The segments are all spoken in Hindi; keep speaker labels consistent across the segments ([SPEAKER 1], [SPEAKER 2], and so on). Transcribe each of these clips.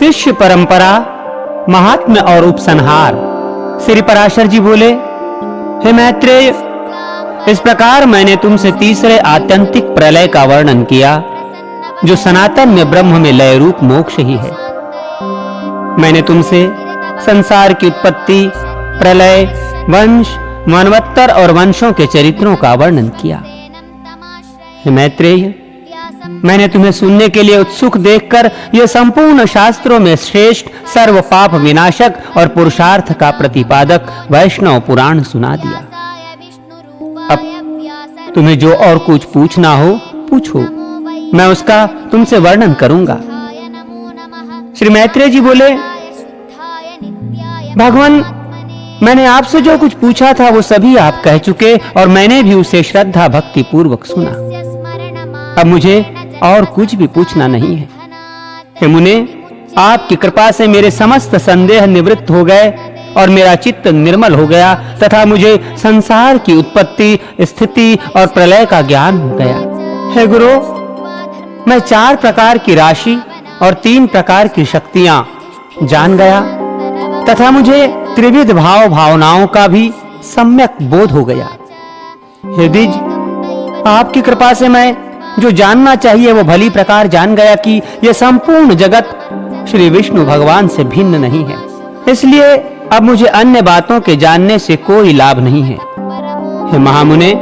[SPEAKER 1] शिष्य परंपरा, महात्म्य और उपसंहार। श्री पराशर जी बोले, हे मैत्रेय, इस प्रकार मैंने तुमसे तीसरे आत्यंतिक प्रलय का वर्णन किया, जो सनातन में ब्रह्म में लय रूप मोक्ष ही है। मैंने तुमसे संसार की उत्पत्ति, प्रलय, वंश, मनवत्तर और वंशों के चरित्रों का वर्णन किया। हे मैत्रेय, मैंने तुम्हें सुनने के लिए उत्सुक देखकर यह संपूर्ण शास्त्रों में श्रेष्ठ, सर्व पाप विनाशक और पुरुषार्थ का प्रतिपादक वैष्णव पुराण सुना दिया। अब तुम्हें जो और कुछ पूछना हो पूछो, मैं उसका तुमसे वर्णन करूंगा। श्री मैत्रेय जी बोले, भगवान, मैंने आपसे जो कुछ पूछा था वो सभी आप कह चुके और मैंने भी उसे श्रद्धा भक्ति पूर्वक सुना। अब मुझे और कुछ भी पूछना नहीं है। हे मुने, आपकी कृपा से मेरे समस्त संदेह निवृत्त हो गए और मेरा चित्त निर्मल हो गया तथा मुझे संसार की उत्पत्ति, स्थिति और प्रलय का ज्ञान हो गया। हे गुरु, मैं 4 प्रकार की राशि और 3 प्रकार की शक्तियां जान गया तथा मुझे त्रिविध भाव भावनाओं का भी सम्यक बोध हो गया। हे द्विज, आपकी कृपा से मैं जो जानना चाहिए वो भली प्रकार जान गया कि यह संपूर्ण जगत श्री विष्णु भगवान से भिन्न नहीं है। इसलिए अब मुझे अन्य बातों के जानने से कोई लाभ नहीं है। हे महामुने,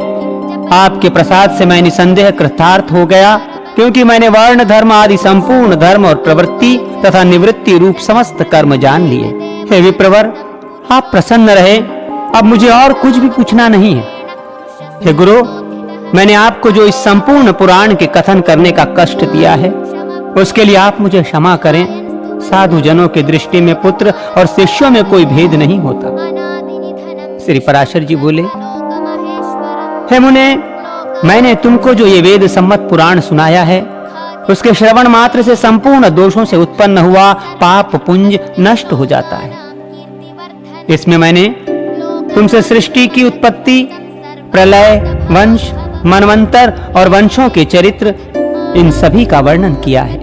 [SPEAKER 1] आपके प्रसाद से मैं निसंदेह कृतार्थ हो गया, क्योंकि मैंने वर्ण धर्म आदि संपूर्ण धर्म और प्रवृत्ति तथा निवृत्ति रूप समस्त कर्म जान लिए। हे विप्रवर, आप प्रसन्न रहे, अब मुझे और कुछ भी पूछना नहीं है। हे गुरु, मैंने आपको जो इस संपूर्ण पुराण के कथन करने का कष्ट दिया है उसके लिए आप मुझे क्षमा करें। साधु जनों की दृष्टि में पुत्र और शिष्यों में कोई भेद नहीं होता। श्री पराशर जी बोले, हे मुने, मैंने तुमको जो ये वेद सम्मत पुराण सुनाया है उसके श्रवण मात्र से संपूर्ण दोषों से उत्पन्न हुआ पाप पुंज नष्ट हो जाता है। इसमें मैंने तुमसे सृष्टि की उत्पत्ति, प्रलय, वंश, मनवंतर और वंशों के चरित्र, इन सभी का वर्णन किया है।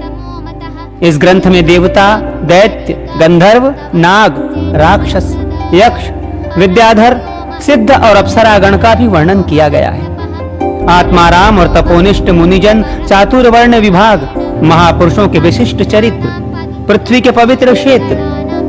[SPEAKER 1] इस ग्रंथ में देवता, दैत्य, गंधर्व, नाग, राक्षस, यक्ष, विद्याधर, सिद्ध और अप्सरागण का भी वर्णन किया गया है। आत्माराम और तपोनिष्ठ मुनिजन, चातुर्वर्ण विभाग, महापुरुषों के विशिष्ट चरित्र, पृथ्वी के पवित्र क्षेत्र,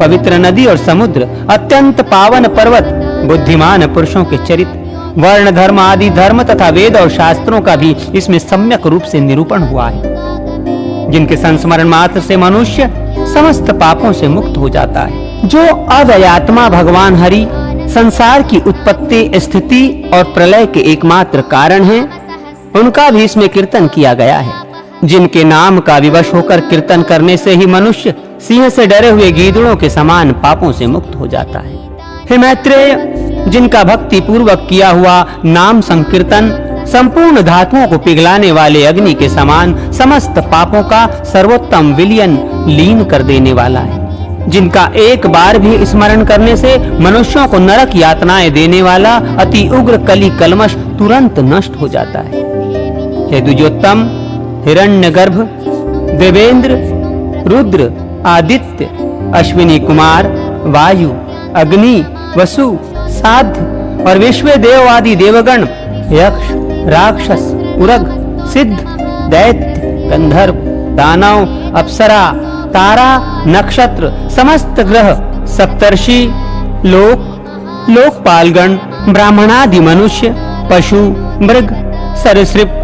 [SPEAKER 1] पवित्र नदी और समुद्र, अत्यंत पावन पर्वत, बुद्धिमान पुरुषों के चरित्र, वर्ण धर्म आदि धर्म तथा वेद और शास्त्रों का भी इसमें सम्यक रूप से निरूपण हुआ है, जिनके संस्मरण मात्र से मनुष्य समस्त पापों से मुक्त हो जाता है। जो अव्ययात्मा भगवान हरि संसार की उत्पत्ति, स्थिति और प्रलय के एकमात्र कारण हैं, उनका भी इसमें कीर्तन किया गया है। जिनके नाम का विवश होकर कीर्तन करने से ही मनुष्य सिंह से डरे हुए गीदड़ों के समान पापों से मुक्त हो जाता है। हे मैत्रेय, जिनका भक्ति पूर्वक किया हुआ नाम संकीर्तन संपूर्ण धातुओं को पिघलाने वाले अग्नि के समान समस्त पापों का सर्वोत्तम विलयन लीन कर देने वाला है, जिनका एक बार भी स्मरण करने से मनुष्यों को नरक यातनाएं देने वाला अति उग्र कली कलमश तुरंत नष्ट हो जाता है। हे द्विजोत्तम, हिरण्यगर्भ, देवेंद्र, रुद्र, आदित्य, अश्विनी कुमार, वायु, अग्नि, वसु, साध्य और विश्व देव आदि देवगण, यक्ष, राक्षस, उरग, सिद्ध, दैत्य, गंधर्व, दानव, अप्सरा, तारा, नक्षत्र, समस्त ग्रह, सप्तर्षि, लोकपालगण, ब्राह्मणादि मनुष्य, पशु, मृग, सरीसृप,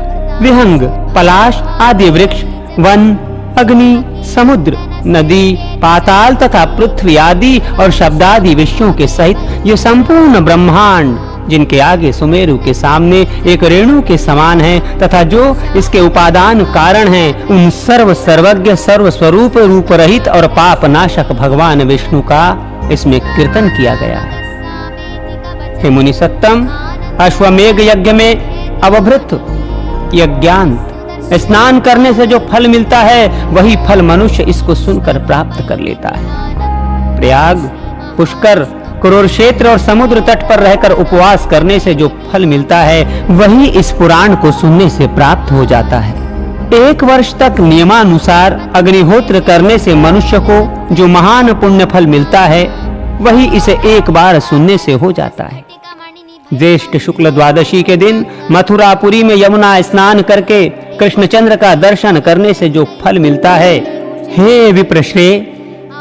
[SPEAKER 1] विहंग, पलाश आदि वृक्ष, वन, अग्नि, समुद्र, नदी, पाताल तथा पृथ्वी आदि और शब्दादि विषयों के सहित ये संपूर्ण ब्रह्मांड, जिनके आगे सुमेरु के सामने एक रेणु के समान है तथा जो इसके उपादान कारण हैं, उन सर्व सर्वज्ञ, सर्व स्वरूप, रूप रहित और पाप नाशक भगवान विष्णु का इसमें कीर्तन किया गया है। हे मुनि सत्तम, अश्वमेघ यज्ञ में अवभृत यज्ञांत स्नान करने से जो फल मिलता है वही फल मनुष्य इसको सुनकर प्राप्त कर लेता है। प्रयाग, पुष्कर, कुरुक्षेत्र और समुद्र तट पर रहकर उपवास करने से जो फल मिलता है वही इस पुराण को सुनने से प्राप्त हो जाता है। 1 वर्ष तक नियमानुसार अग्निहोत्र करने से मनुष्य को जो महान पुण्य फल मिलता है, वही इसे एक बार सुनने से हो जाता है। ज्येष्ठ शुक्ल द्वादशी के दिन मथुरापुरी में यमुना स्नान करके कृष्णचंद्र का दर्शन करने से जो फल मिलता है, हे विप्रश्रेय,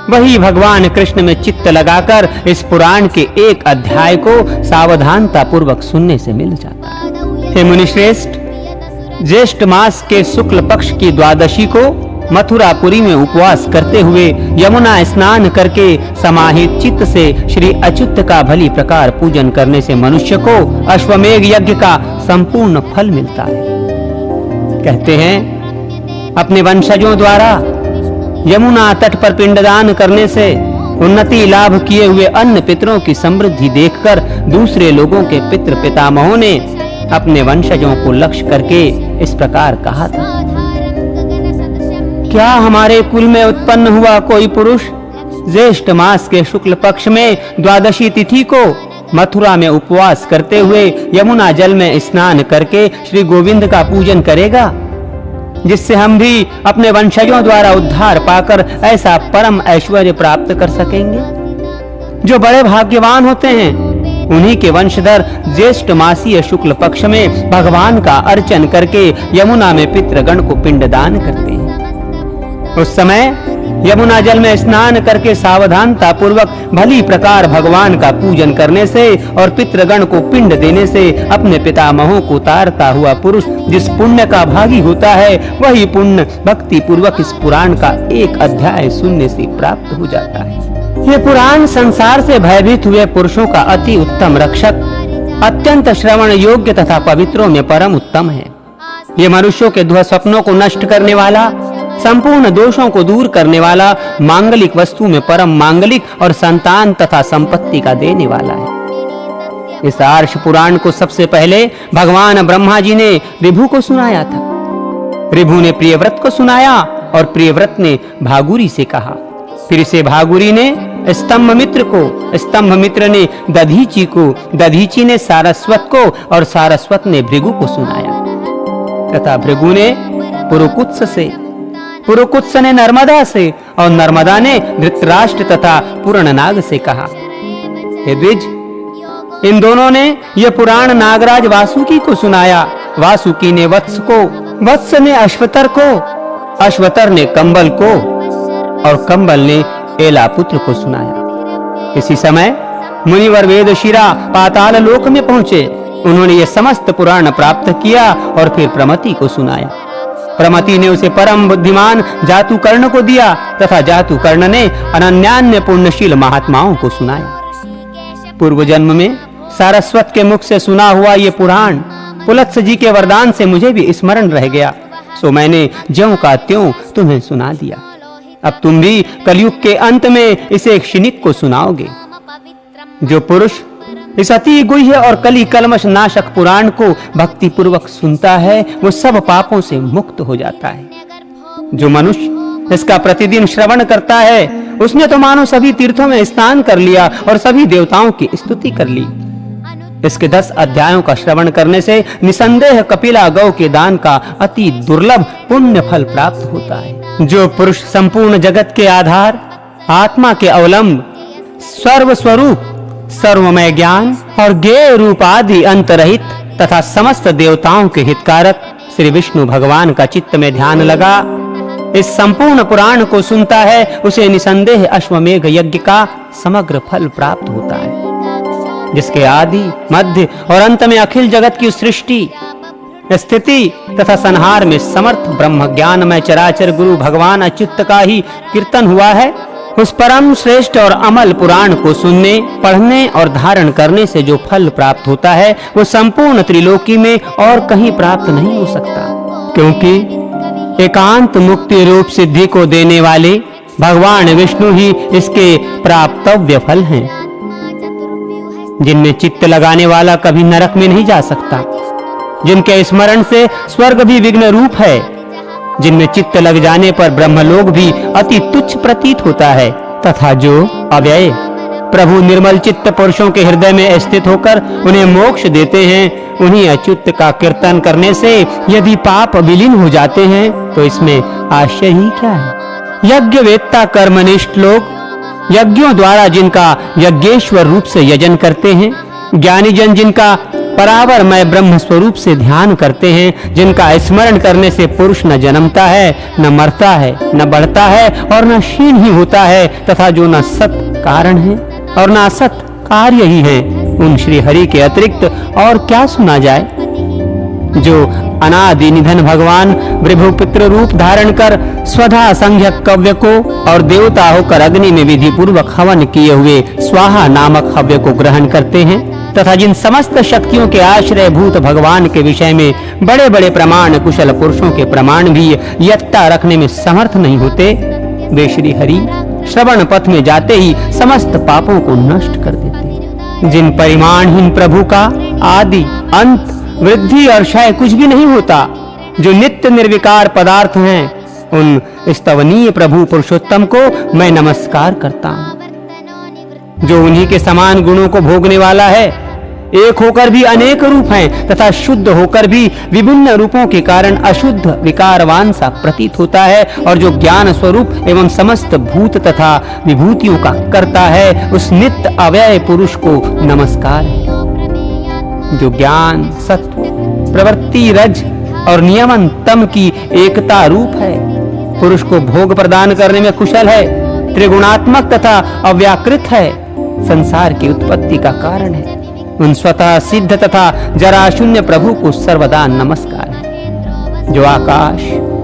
[SPEAKER 1] वही भगवान कृष्ण में चित्त लगाकर इस पुराण के एक अध्याय को सावधानता पूर्वक सुनने से मिल जाता है। हे मुनिश्रेष्ठ, ज्येष्ठ मास के शुक्ल पक्ष की द्वादशी को मथुरापुरी में उपवास करते हुए यमुना स्नान करके समाहित चित्त से श्री अच्युत का भली प्रकार पूजन करने से मनुष्य को अश्वमेघ यज्ञ का संपूर्ण फल मिलता है। कहते हैं, अपने वंशजों द्वारा यमुना तट पर पिंडदान करने से उन्नति लाभ किए हुए अन्य पितरों की समृद्धि देखकर दूसरे लोगों के पितृ पितामहों ने अपने वंशजों को लक्ष्य करके इस प्रकार कहा था, क्या हमारे कुल में उत्पन्न हुआ कोई पुरुष ज्येष्ठ मास के शुक्ल पक्ष में द्वादशी तिथि को मथुरा में उपवास करते हुए यमुना जल में स्नान करके श्री गोविंद का पूजन करेगा, जिससे हम भी अपने वंशजों द्वारा उद्धार पाकर ऐसा परम ऐश्वर्य प्राप्त कर सकेंगे। जो बड़े भाग्यवान होते हैं, उन्हीं के वंशधर ज्येष्ठ मासीय शुक्ल पक्ष में भगवान का अर्चन करके यमुना में पितृगण को पिंडदान करते हैं। उस समय यमुना जल में स्नान करके सावधानता पूर्वक भली प्रकार भगवान का पूजन करने से और पितृगण को पिंड देने से अपने पितामहों को उतारता हुआ पुरुष जिस पुण्य का भागी होता है, वही पुण्य भक्ति पूर्वक इस पुराण का एक अध्याय सुनने से प्राप्त हो जाता है। ये पुराण संसार से भयभीत हुए पुरुषों का अति उत्तम रक्षक, अत्यंत श्रवण योग्य तथा पवित्रों में परम उत्तम है। ये मनुष्यों के दुःस्वप्नों को नष्ट करने वाला, संपूर्ण दोषों को दूर करने वाला, मांगलिक वस्तु में परम मांगलिक और संतान तथा संपत्ति का देने वाला है। इस आर्ष पुराण को सबसे पहले भगवान ब्रह्मा जी ने ऋभु को सुनाया था। ऋभु ने प्रियव्रत को सुनाया और प्रियव्रत ने भागुरी से कहा। फिर से भागुरी ने स्तंभ मित्र को, स्तंभ मित्र ने दधीची को, दधीची ने सारस्वत को और सारस्वत ने भृगु को सुनाया तथा भृगु ने पुरुकुत्स से, पुरुकुत्स ने नर्मदा से और नर्मदा ने धृतराष्ट्र तथा पूर्णनाग से कहा। हे द्विज, इन दोनों ने यह पुराण नागराज वासुकी को सुनाया। वासुकी ने वत्स को, वत्स ने अश्वतर को, अश्वतर ने कंबल को और कंबल ने एलापुत्र को सुनाया। इसी समय मुनिवर वेदशिरा पाताल लोक में पहुंचे। उन्होंने ये समस्त पुराण प्राप्त किया और फिर प्रमति को सुनाया। प्रमति ने उसे परम बुद्धिमान जातुकर्ण को दिया तथा जातुकर्ण ने अनन्यान्य पुण्यशील महात्माओं को सुनाया। पूर्व जन्म में सारस्वत के मुख से सुना हुआ ये पुराण पुलत्स जी के वरदान से मुझे भी स्मरण रह गया, सो मैंने ज्यों का त्यों तुम्हें सुना दिया। अब तुम भी कलयुग के अंत में इसे क्षणिक को सुनाओगे। जो पुरुष इस अति गुह्य और कली कलमश नाशक पुराण को भक्ति पूर्वक सुनता है, वो सब पापों से मुक्त हो जाता है। जो मनुष्य इसका प्रतिदिन श्रवण करता है, उसने तो मानो सभी तीर्थों में स्नान कर लिया और सभी देवताओं की स्तुति कर ली। इसके 10 अध्यायों का श्रवण करने से निसंदेह कपिला गौ के दान का अति दुर्लभ पुण्य फल प्राप्त होता है। जो पुरुष संपूर्ण जगत के आधार, आत्मा के अवलंब, सर्व स्वरूप, सर्वमय ज्ञान और ज्ञेय रूप आदि अंतरहित तथा समस्त देवताओं के हितकारक श्री विष्णु भगवान का चित्त में ध्यान लगा इस संपूर्ण पुराण को सुनता है, उसे निसंदेह अश्वमेघ यज्ञ का समग्र फल प्राप्त होता है, जिसके आदि मध्य और अंत में अखिल जगत की सृष्टि, स्थिति तथा संहार में समर्थ ब्रह्म ज्ञान में चराचर गुरु भगवान अच्युत का ही कीर्तन हुआ है। उस परम श्रेष्ठ और अमल पुराण को सुनने, पढ़ने और धारण करने से जो फल प्राप्त होता है, वो संपूर्ण त्रिलोकी में और कहीं प्राप्त नहीं हो सकता, क्योंकि एकांत मुक्ति रूप सिद्धि को देने वाले भगवान विष्णु ही इसके प्राप्तव्य फल हैं, जिनमें चित्त लगाने वाला कभी नरक में नहीं जा सकता, जिनके स्मरण से स्वर्ग भी विघ्न रूप है, जिनमें चित्त लग जाने पर ब्रह्मलोक भी अति तुच्छ प्रतीत होता है, तथा जो अव्यय प्रभु निर्मल चित्त पुरुषों के हृदय में स्थित होकर उन्हें मोक्ष देते हैं। उन्हीं अच्युत का कीर्तन करने से यदि पाप विलीन हो जाते हैं तो इसमें आश्चर्य ही क्या है। यज्ञ वेत्ता कर्मनिष्ठ लोग यज्ञों द्वारा जिनका यज्ञेश्वर रूप से यजन करते हैं, ज्ञानी जन जिनका परावरमय ब्रह्म स्वरूप से ध्यान करते हैं, जिनका स्मरण करने से पुरुष न जन्मता है, न मरता है, न बढ़ता है और न क्षीण ही होता है, तथा जो न सत कारण है और न असत कार्य ही है, उन श्री हरि के अतिरिक्त और क्या सुना जाए। जो अनादि निधन भगवान विभुपित्र रूप धारण कर स्वधा संज्ञक कव्य को और देवता होकर अग्नि में विधि पूर्वक हवन किए हुए स्वाहा नामक हव्य को ग्रहण करते हैं, तथा जिन समस्त शक्तियों के आश्रय भूत भगवान के विषय में बड़े बड़े प्रमाण कुशल पुरुषों के प्रमाण भी यत्ता रखने में समर्थ नहीं होते, वे श्री हरि श्रवण पथ में जाते ही समस्त पापों को नष्ट कर देते। जिन परिमाणहीन प्रभु का आदि अंत वृद्धि और क्षय कुछ भी नहीं होता, जो नित्य निर्विकार पदार्थ हैं, उन स्तवनीय प्रभु पुरुषोत्तम को मैं नमस्कार करता हूँ। जो उन्हीं के समान गुणों को भोगने वाला है, एक होकर भी अनेक रूप हैं तथा शुद्ध होकर भी विभिन्न रूपों के कारण अशुद्ध विकारवान सा प्रतीत होता है, और जो ज्ञान स्वरूप एवं समस्त भूत तथा विभूतियों का करता है, उस नित्य अव्यय पुरुष को नमस्कार है। जो ज्ञान सत्व प्रवृत्ति रज और नियमन तम की एकता रूप है, पुरुष को भोग प्रदान करने में कुशल है, त्रिगुणात्मक तथा अव्याकृत है, संसार की उत्पत्ति का कारण है, उन स्वतः सिद्ध तथा जराशून्य प्रभु को सर्वदा नमस्कार है। जो आकाश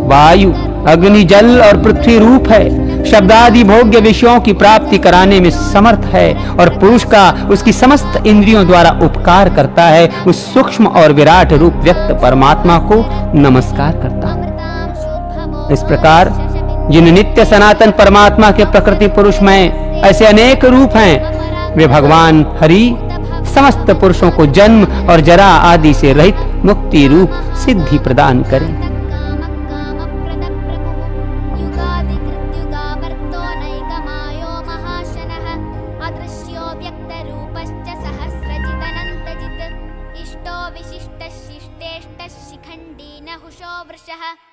[SPEAKER 1] वायु अग्नि जल और पृथ्वी रूप है, शब्दादि भोग्य विषयों की प्राप्ति कराने में समर्थ है और पुरुष का उसकी समस्त इंद्रियों द्वारा उपकार करता है, उस सूक्ष्म और विराट रूप व्यक्त परमात्मा को नमस्कार करता है। इस प्रकार जिन नित्य सनातन परमात्मा के प्रकृति पुरुष में ऐसे अनेक रूप हैं, वे भगवान हरि समस्त पुरुषों को जन्म और जरा आदि से रहित मुक्ति रूप सिद्धि प्रदान करें।
[SPEAKER 2] विशिष्ट शिष्टेष्ट शिखंडी न हुषो वृषः